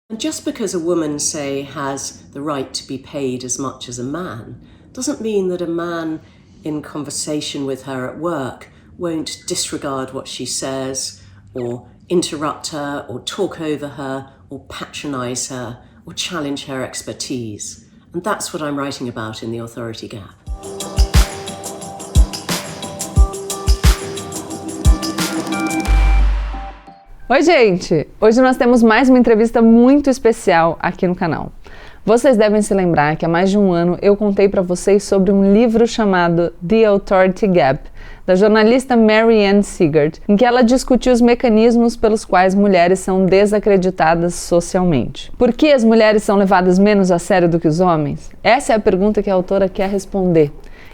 And just because a woman, say, has the right to be paid as much as a man, doesn't mean that a man in conversation with her at work won't disregard what she says, or interrupt her, or talk over her, or patronise her, or challenge her expertise. And that's what I'm writing about in The Authority Gap. Oi, gente! Hoje nós temos mais uma entrevista muito especial aqui no canal. Vocês devem se lembrar que há mais de um ano eu contei para vocês sobre um livro chamado The Authority Gap, da jornalista Marianne Sigard, em que ela discutiu os mecanismos pelos quais mulheres são desacreditadas socialmente. Por que as mulheres são levadas menos a sério do que os homens? Essa é a pergunta que a autora quer responder.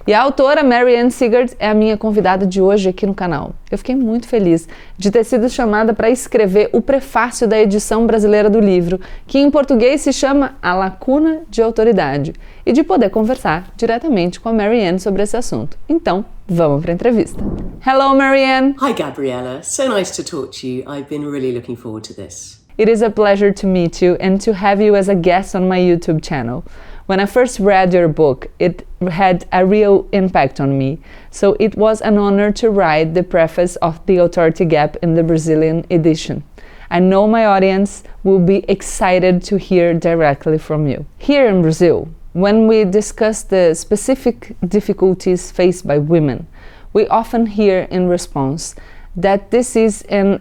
E a autora Marianne Sigard é a minha convidada de hoje aqui no canal. Eu fiquei muito feliz de ter sido chamada para escrever o prefácio da edição brasileira do livro, que em português se chama A Lacuna de Autoridade, e de poder conversar diretamente com a Marianne sobre esse assunto. Então, vamos para a entrevista. Hello, Marianne! Hi, Gabriella. So nice to talk to you. I've been really looking forward to this. It is a pleasure to meet you and to have you as a guest on my YouTube channel. When I first read your book, it had a real impact on me, so it was an honor to write the preface of The Authority Gap in the Brazilian edition. I know my audience will be excited to hear directly from you. Here in Brazil, when we discuss the specific difficulties faced by women, we often hear in response that this is an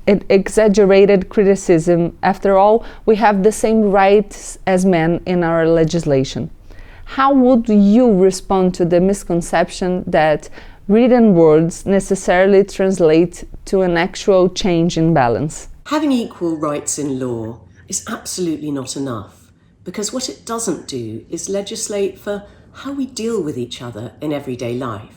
exaggerated criticism. After all, we have the same rights as men in our legislation. How would you respond to the misconception that written words necessarily translate to an actual change in balance? Having equal rights in law is absolutely not enough, because what it doesn't do is legislate for how we deal with each other in everyday life.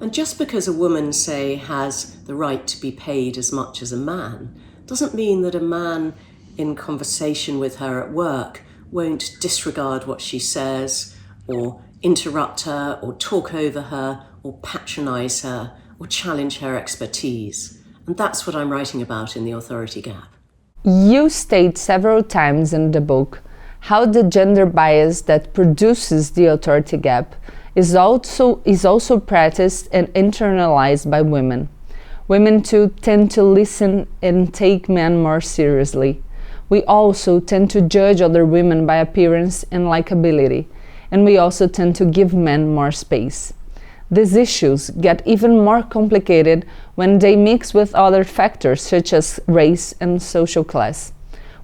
And just because a woman, say, has the right to be paid as much as a man, doesn't mean that a man in conversation with her at work won't disregard what she says, or interrupt her, or talk over her, or patronise her, or challenge her expertise. And that's what I'm writing about in The Authority Gap. You state several times in the book how the gender bias that produces the authority gap is also practiced and internalized by women. Women too tend to listen and take men more seriously. We also tend to judge other women by appearance and likability, and we also tend to give men more space. These issues get even more complicated when they mix with other factors such as race and social class.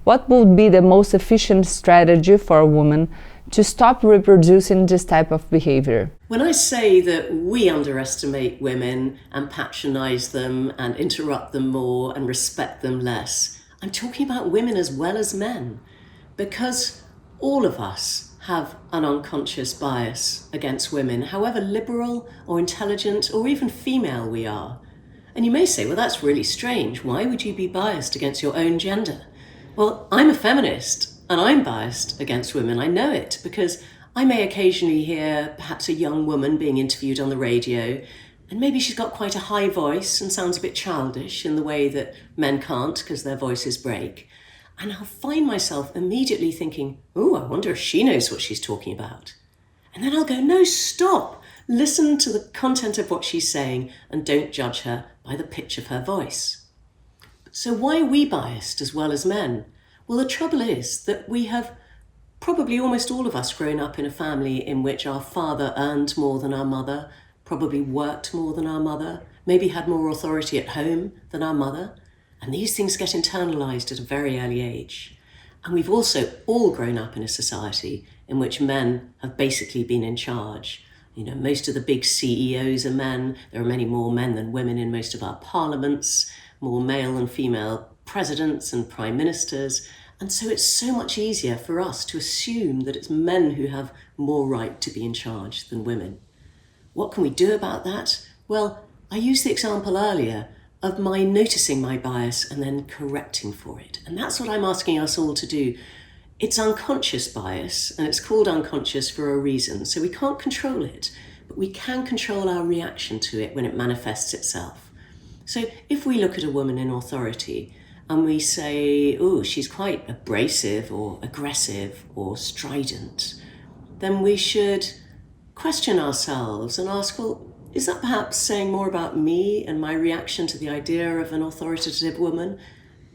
What would be the most efficient strategy for a woman to stop reproducing this type of behavior? When I say that we underestimate women and patronise them and interrupt them more and respect them less, I'm talking about women as well as men, because all of us have an unconscious bias against women, however liberal or intelligent or even female we are. And you may say, well, that's really strange. Why would you be biased against your own gender? Well, I'm a feminist and I'm biased against women. I know it because I may occasionally hear perhaps a young woman being interviewed on the radio, and maybe she's got quite a high voice and sounds a bit childish in the way that men can't because their voices break. And I'll find myself immediately thinking, oh, I wonder if she knows what she's talking about. And then I'll go, no, stop. Listen to the content of what she's saying and don't judge her by the pitch of her voice. So why are we biased as well as men? Well, the trouble is that we have probably almost all of us grown up in a family in which our father earned more than our mother, probably worked more than our mother, maybe had more authority at home than our mother. And these things get internalized at a very early age. And we've also all grown up in a society in which men have basically been in charge. You know, most of the big CEOs are men. There are many more men than women in most of our parliaments, more male and female presidents and prime ministers. And so it's so much easier for us to assume that it's men who have more right to be in charge than women. What can we do about that? Well, I used the example earlier of my noticing my bias and then correcting for it. And that's what I'm asking us all to do. It's unconscious bias, and it's called unconscious for a reason. So we can't control it, but we can control our reaction to it when it manifests itself. So if we look at a woman in authority and we say, oh, she's quite abrasive or aggressive or strident, then we should question ourselves and ask, well, is that perhaps saying more about me and my reaction to the idea of an authoritative woman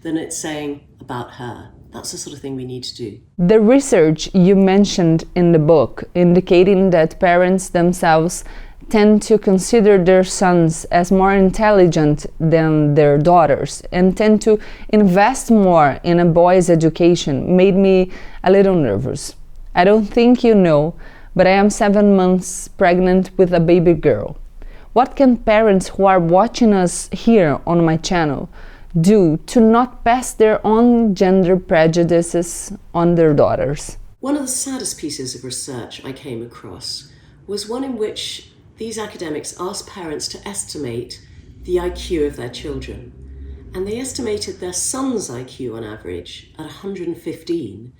than it's saying about her? That's the sort of thing we need to do. The research you mentioned in the book, indicating that parents themselves tend to consider their sons as more intelligent than their daughters and tend to invest more in a boy's education, made me a little nervous. I don't think you know, but I am 7 months pregnant with a baby girl. What can parents who are watching us here on my channel do to not pass their own gender prejudices on their daughters? One of the saddest pieces of research I came across was one in which these academics asked parents to estimate the IQ of their children. And they estimated their son's IQ on average at 115,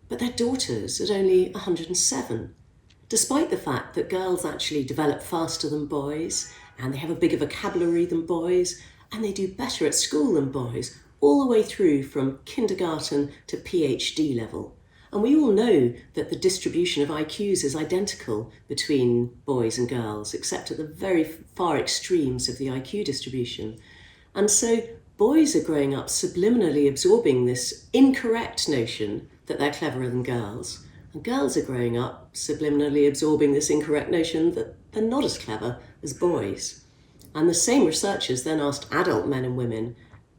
but their daughters at only 107, despite the fact that girls actually develop faster than boys, and they have a bigger vocabulary than boys, and they do better at school than boys, all the way through from kindergarten to PhD level. And we all know that the distribution of IQs is identical between boys and girls, except at the very far extremes of the IQ distribution. And so boys are growing up subliminally absorbing this incorrect notion that they're cleverer than girls, and girls are growing up subliminally absorbing this incorrect notion that they're not as clever as boys. And the same researchers then asked adult men and women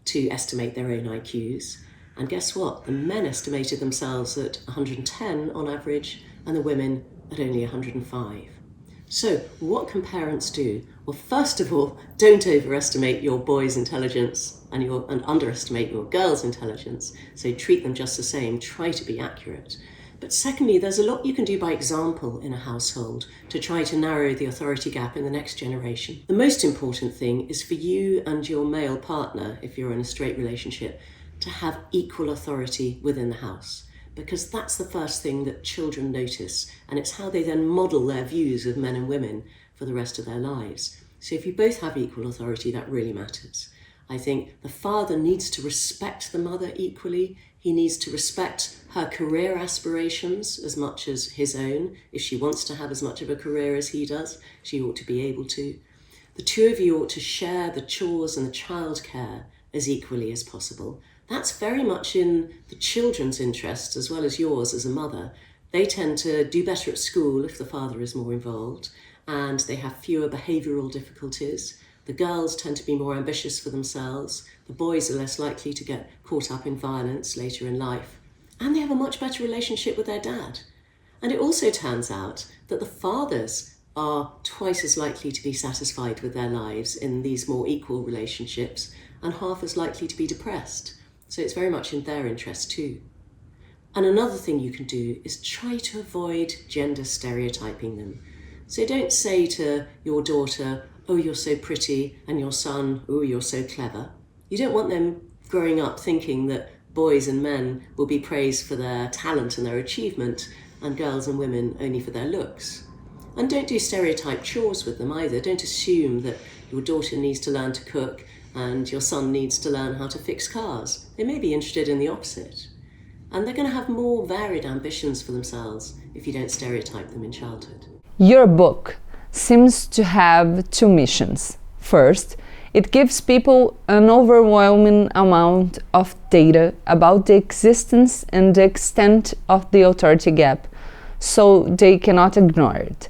to estimate their own IQs. And guess what? The men estimated themselves at 110 on average, and the women at only 105. So what can parents do? Well, first of all, don't overestimate your boy's intelligence and underestimate your girl's intelligence. So treat them just the same, try to be accurate. But secondly, there's a lot you can do by example in a household to try to narrow the authority gap in the next generation. The most important thing is for you and your male partner, if you're in a straight relationship, to have equal authority within the house, because that's the first thing that children notice, and it's how they then model their views of men and women for the rest of their lives. So if you both have equal authority, that really matters. I think the father needs to respect the mother equally. He needs to respect her career aspirations as much as his own. If she wants to have as much of a career as he does, she ought to be able to. The two of you ought to share the chores and the childcare as equally as possible. That's very much in the children's interests as well as yours as a mother. They tend to do better at school if the father is more involved, and they have fewer behavioural difficulties. The girls tend to be more ambitious for themselves. The boys are less likely to get caught up in violence later in life. And they have a much better relationship with their dad. And it also turns out that the fathers are twice as likely to be satisfied with their lives in these more equal relationships and half as likely to be depressed. So it's very much in their interest too. And another thing you can do is try to avoid gender stereotyping them. So don't say to your daughter, oh, you're so pretty, and your son, oh, you're so clever. You don't want them growing up thinking that boys and men will be praised for their talent and their achievement, and girls and women only for their looks. And don't do stereotype chores with them either. Don't assume that your daughter needs to learn to cook and your son needs to learn how to fix cars. They may be interested in the opposite. And they're going to have more varied ambitions for themselves if you don't stereotype them in childhood. Your book seems to have two missions. First, it gives people an overwhelming amount of data about the existence and the extent of the authority gap, so they cannot ignore it.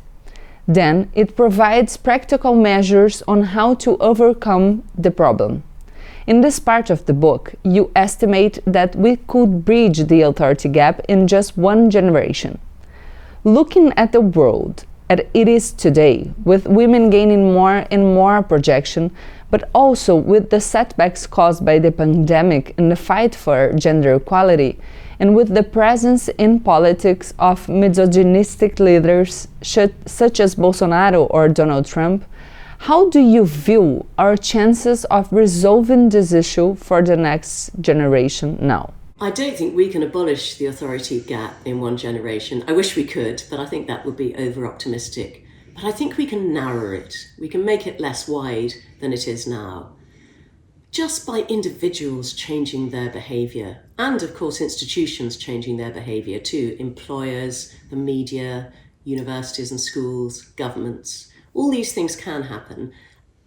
Then, it provides practical measures on how to overcome the problem. In this part of the book, you estimate that we could bridge the authority gap in just one generation. Looking at the world as it is today, with women gaining more and more projection, but also with the setbacks caused by the pandemic in the fight for gender equality, and with the presence in politics of misogynistic leaders such as Bolsonaro or Donald Trump, how do you view our chances of resolving this issue for the next generation now? I don't think we can abolish the authority gap in one generation. I wish we could, but I think that would be over-optimistic. But I think we can narrow it. We can make it less wide than it is now. just by individuals changing their behaviour, and of course institutions changing their behaviour too, employers, the media, universities and schools, governments, all these things can happen.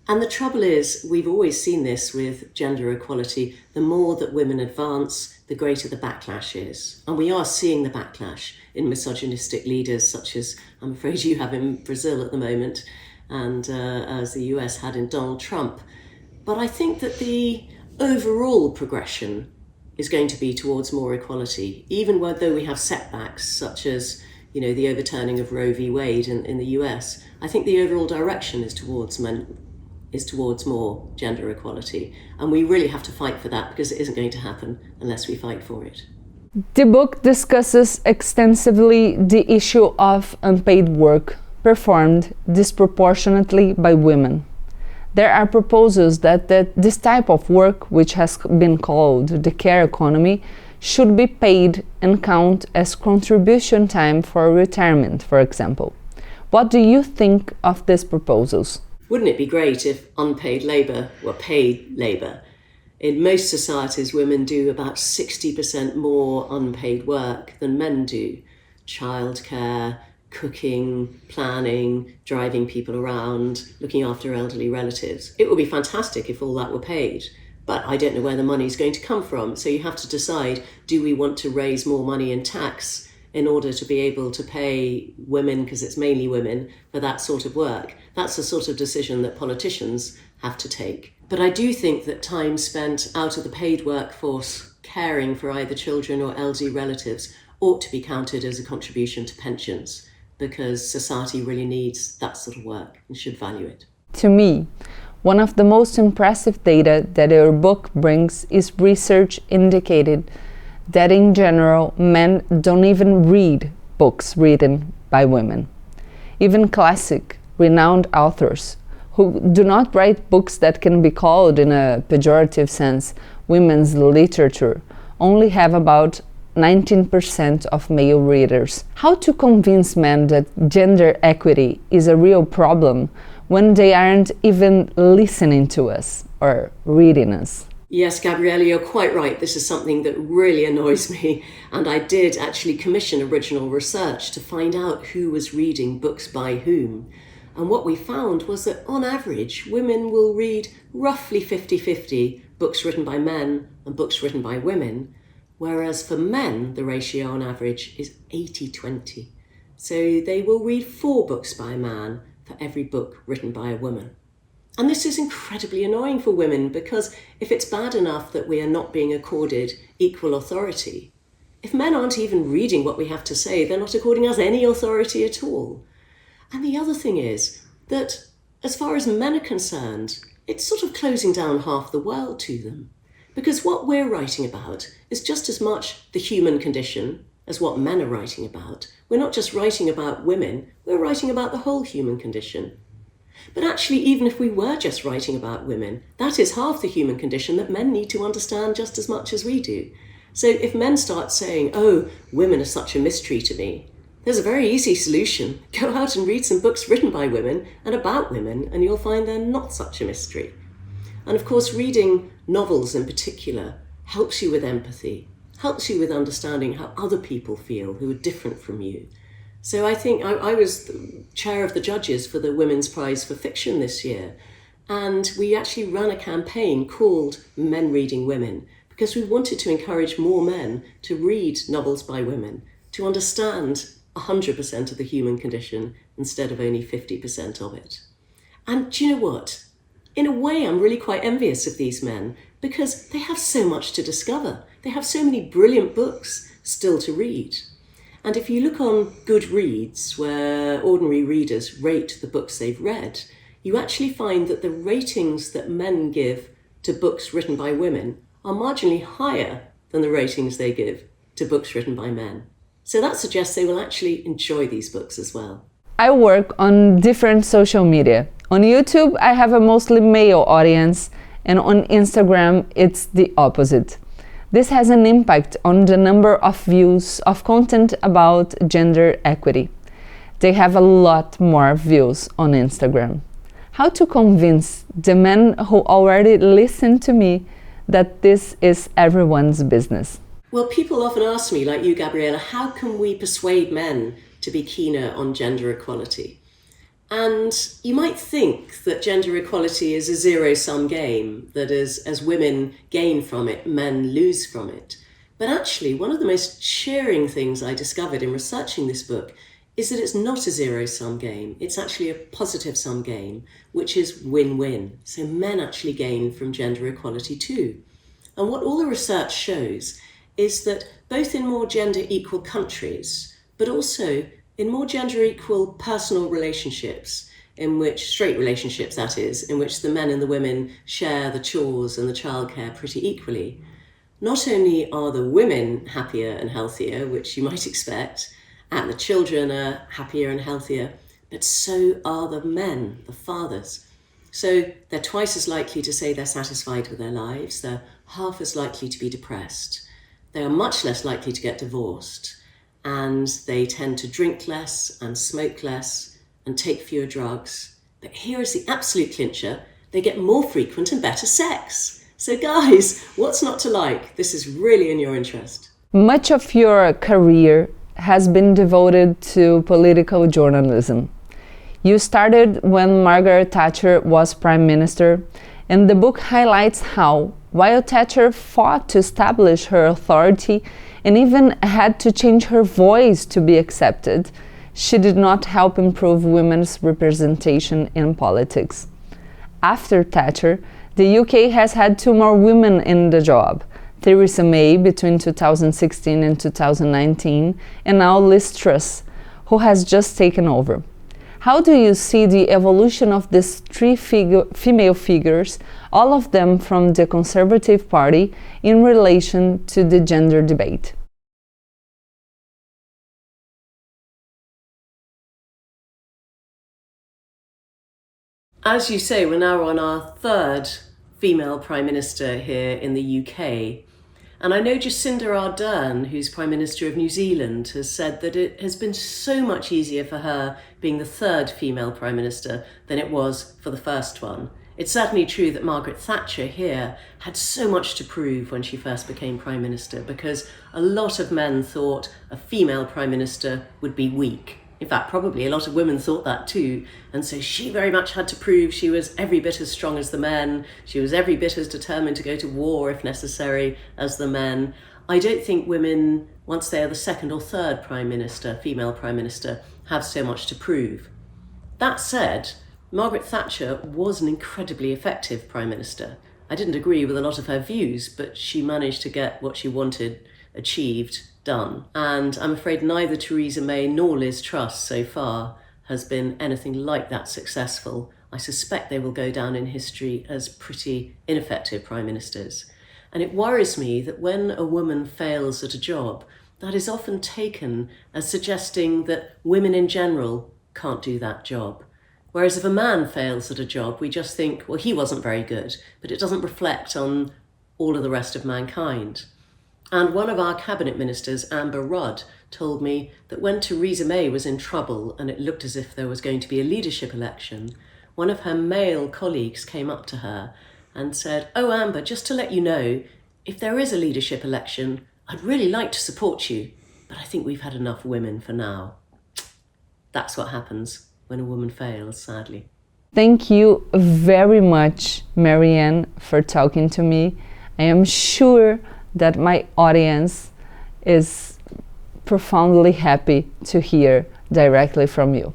And the trouble is, we've always seen this with gender equality, the more that women advance, the greater the backlash is. And we are seeing the backlash in misogynistic leaders, such as I'm afraid you have in Brazil at the moment, and as the US had in Donald Trump. But I think that the overall progression is going to be towards more equality, even though we have setbacks, such as the overturning of Roe v. Wade in the US. I think the overall direction is towards more gender equality. And we really have to fight for that, because it isn't going to happen unless we fight for it. The book discusses extensively the issue of unpaid work performed disproportionately by women. There are proposals that this type of work, which has been called the care economy, should be paid and count as contribution time for retirement, for example. What do you think of these proposals? Wouldn't it be great if unpaid labour were paid labour? In most societies, women do about 60% more unpaid work than men do. Childcare, cooking, planning, driving people around, looking after elderly relatives. It would be fantastic if all that were paid, but I don't know where the money's going to come from. So you have to decide, do we want to raise more money in tax in order to be able to pay women, because it's mainly women, for that sort of work? That's the sort of decision that politicians have to take. But I do think that time spent out of the paid workforce caring for either children or elderly relatives ought to be counted as a contribution to pensions, because society really needs that sort of work and should value it. To me, one of the most impressive data that your book brings is research indicated that in general, men don't even read books written by women. Even classic, renowned authors who do not write books that can be called, in a pejorative sense, women's literature, only have about 19% of male readers. How to convince men that gender equity is a real problem when they aren't even listening to us or reading us? Yes, Gabriella, you're quite right. This is something that really annoys me. And I did actually commission original research to find out who was reading books by whom. And what we found was that on average, women will read roughly 50-50 books written by men and books written by women, whereas for men, the ratio on average is 80-20. So they will read 4 books by a man for every book written by a woman. And this is incredibly annoying for women, because if it's bad enough that we are not being accorded equal authority, if men aren't even reading what we have to say, they're not according us any authority at all. And the other thing is that as far as men are concerned, it's sort of closing down half the world to them. Because what we're writing about is just as much the human condition as what men are writing about. We're not just writing about women, we're writing about the whole human condition. But actually, even if we were just writing about women, that is half the human condition that men need to understand just as much as we do. So if men start saying, oh, women are such a mystery to me, there's a very easy solution. Go out and read some books written by women and about women, and you'll find they're not such a mystery. And of course, reading novels in particular helps you with empathy, helps you with understanding how other people feel who are different from you. So I think I was the chair of the judges for the Women's Prize for Fiction this year, and we actually ran a campaign called Men Reading Women, because we wanted to encourage more men to read novels by women, to understand 100% of the human condition instead of only 50% of it. And do you know what? In a way, I'm really quite envious of these men, because they have so much to discover. They have so many brilliant books still to read. And if you look on Goodreads, where ordinary readers rate the books they've read, you actually find that the ratings that men give to books written by women are marginally higher than the ratings they give to books written by men. So that suggests they will actually enjoy these books as well. I work on different social media. On YouTube, I have a mostly male audience, and on Instagram, it's the opposite. This has an impact on the number of views of content about gender equity. They have a lot more views on Instagram. How to convince the men who already listen to me that this is everyone's business? Well, people often ask me, like you, Gabriella, how can we persuade men to be keener on gender equality? And you might think that gender equality is a zero-sum game, that as women gain from it, men lose from it. But actually, one of the most cheering things I discovered in researching this book is that it's not a zero-sum game. It's actually a positive-sum game, which is win-win. So men actually gain from gender equality too. And what all the research shows is that both in more gender-equal countries, but also in more gender-equal personal relationships, in which, straight relationships that is, in which the men and the women share the chores and the childcare pretty equally, not only are the women happier and healthier, which you might expect, and the children are happier and healthier, but so are the men, the fathers. So they're twice as likely to say they're satisfied with their lives, they're half as likely to be depressed, they are much less likely to get divorced, and they tend to drink less and smoke less and take fewer drugs. But here is the absolute clincher, they get more frequent and better sex. So guys, what's not to like? This is really in your interest. Much of your career has been devoted to political journalism. You started when Margaret Thatcher was Prime Minister, and the book highlights how, while Thatcher fought to establish her authority and even had to change her voice to be accepted, she did not help improve women's representation in politics. After Thatcher, the UK has had 2 more women in the job, Theresa May between 2016 and 2019, and now Liz Truss, who has just taken over. How do you see the evolution of these 3 female figures, all of them from the Conservative Party, in relation to the gender debate? As you say, we're now on our 3rd female Prime Minister here in the UK. And I know Jacinda Ardern, who's Prime Minister of New Zealand, has said that it has been so much easier for her being the 3rd female Prime Minister than it was for the first one. It's certainly true that Margaret Thatcher here had so much to prove when she first became Prime Minister, because a lot of men thought a female Prime Minister would be weak. In fact, probably a lot of women thought that too. And so she very much had to prove she was every bit as strong as the men. She was every bit as determined to go to war if necessary as the men. I don't think women, once they are the 2nd or 3rd Prime Minister, female Prime Minister, have so much to prove. That said, Margaret Thatcher was an incredibly effective Prime Minister. I didn't agree with a lot of her views, but she managed to get what she wanted achieved, done. And I'm afraid neither Theresa May nor Liz Truss so far has been anything like that successful. I suspect they will go down in history as pretty ineffective prime ministers. And it worries me that when a woman fails at a job, that is often taken as suggesting that women in general can't do that job. Whereas if a man fails at a job, we just think, well, he wasn't very good, but it doesn't reflect on all of the rest of mankind. And one of our cabinet ministers, Amber Rudd, told me that when Theresa May was in trouble and it looked as if there was going to be a leadership election, one of her male colleagues came up to her and said, "Oh, Amber, just to let you know, if there is a leadership election, I'd really like to support you, but I think we've had enough women for now." That's what happens when a woman fails, sadly. Thank you very much, Marianne, for talking to me. I am sure that my audience is profoundly happy to hear directly from you.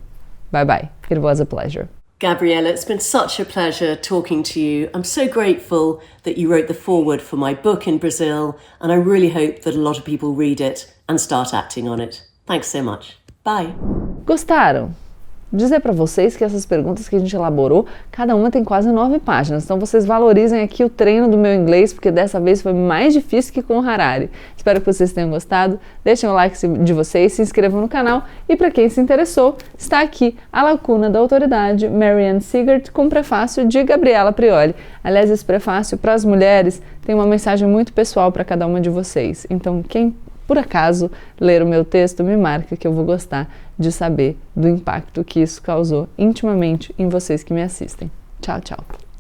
Bye-bye. It was a pleasure. Gabriella, it's been such a pleasure talking to you. I'm so grateful that you wrote the foreword for my book in Brazil, and I really hope that a lot of people read it and start acting on it. Thanks so much. Bye. Gostaram? Dizer para vocês que essas perguntas que a gente elaborou, cada uma tem quase 9 páginas, então vocês valorizem aqui o treino do meu inglês, porque dessa vez foi mais difícil que com o Harari. Espero que vocês tenham gostado, deixem o like de vocês, se inscrevam no canal e para quem se interessou, está aqui A Lacuna da Autoridade, Marianne Siegert, com prefácio de Gabriela Prioli. Aliás, esse prefácio para as mulheres tem uma mensagem muito pessoal para cada uma de vocês, então quem por acaso ler o meu texto, me marca que eu vou gostar de saber do impacto que isso causou intimamente em vocês que me assistem. Tchau, tchau!